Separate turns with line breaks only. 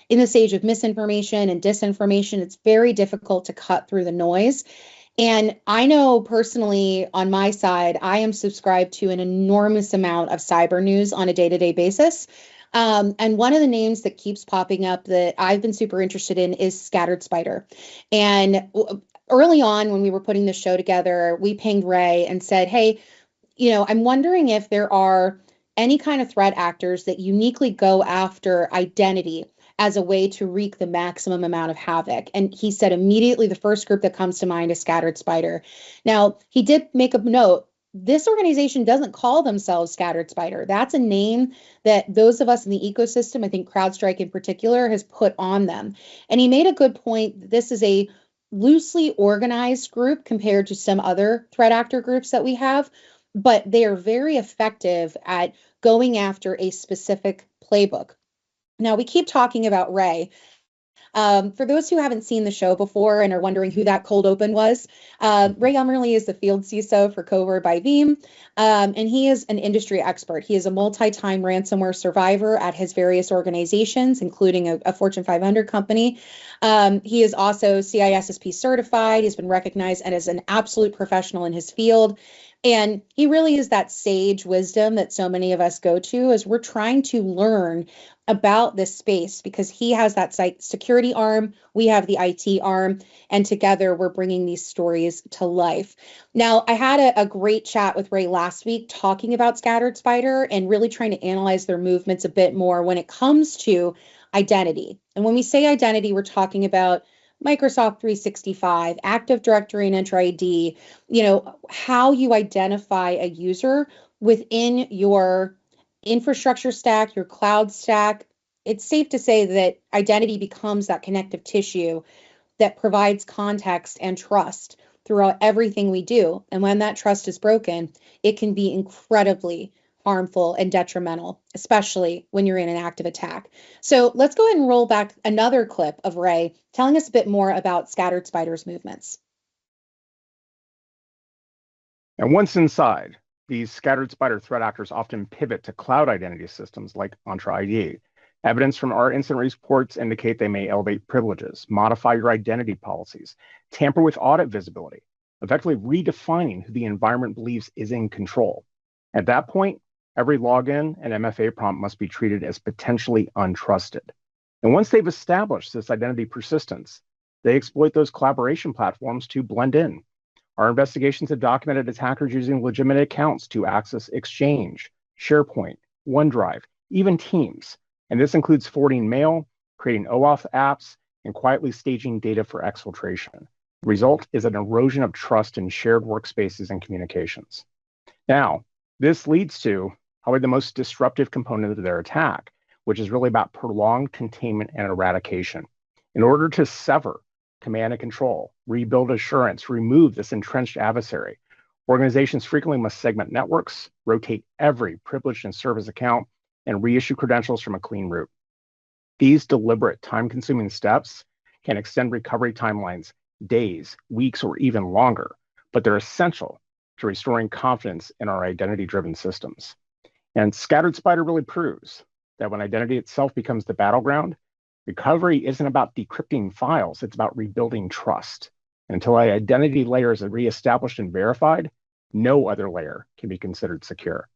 in this age of misinformation and disinformation, it's very difficult to cut through the noise. And I know personally on my side, I am subscribed to an enormous amount of cyber news on a day-to-day basis. And one of the names that keeps popping up that I've been super interested in is Scattered Spider. And early on, when we were putting the show together, we pinged Ray and said, hey, I'm wondering if there are any kind of threat actors that uniquely go after identity as a way to wreak the maximum amount of havoc. And he said immediately the first group that comes to mind is Scattered Spider. Now, he did make a note. This organization doesn't call themselves Scattered Spider. That's a name that those of us in the ecosystem, I think CrowdStrike in particular, has put on them. And he made a good point. This is a loosely organized group compared to some other threat actor groups that we have, but they are very effective at going after a specific playbook. Now, we keep talking about Ray. For those who haven't seen the show before and are wondering who that cold open was, Ray Ummerly is the field CISO for Covert by Veeam, and he is an industry expert. He is a multi-time ransomware survivor at his various organizations, including a Fortune 500 company. He is also CISSP certified. He's been recognized and is an absolute professional in his field. And he really is that sage wisdom that so many of us go to as we're trying to learn about this space, because he has that site security arm, we have the IT arm, and together we're bringing these stories to life. Now, I had a great chat with Ray last week talking about Scattered Spider and really trying to analyze their movements a bit more when it comes to identity. And when we say identity, we're talking about Microsoft 365, Active Directory and Enter ID, how you identify a user within your infrastructure stack, your cloud stack. It's safe to say that identity becomes that connective tissue that provides context and trust throughout everything we do. And when that trust is broken, it can be incredibly harmful and detrimental, especially when you're in an active attack. So let's go ahead and roll back another clip of Ray telling us a bit more about Scattered Spider's movements.
And once inside, these Scattered Spider threat actors often pivot to cloud identity systems like Entra ID. Evidence from our incident reports indicate they may elevate privileges, modify your identity policies, tamper with audit visibility, effectively redefining who the environment believes is in control. At that point, every login and MFA prompt must be treated as potentially untrusted. And once they've established this identity persistence, they exploit those collaboration platforms to blend in. Our investigations have documented attackers using legitimate accounts to access Exchange, SharePoint, OneDrive, even Teams. And this includes forwarding mail, creating OAuth apps, and quietly staging data for exfiltration. The result is an erosion of trust in shared workspaces and communications. Now, this leads to probably the most disruptive component of their attack, which is really about prolonged containment and eradication. In order to sever command and control, rebuild assurance, remove this entrenched adversary, organizations frequently must segment networks, rotate every privileged and service account, and reissue credentials from a clean root. These deliberate, time-consuming steps can extend recovery timelines days, weeks, or even longer, but they're essential to restoring confidence in our identity-driven systems. And Scattered Spider really proves that when identity itself becomes the battleground, recovery isn't about decrypting files, it's about rebuilding trust. And until our identity layer is reestablished and verified, no other layer can be considered secure.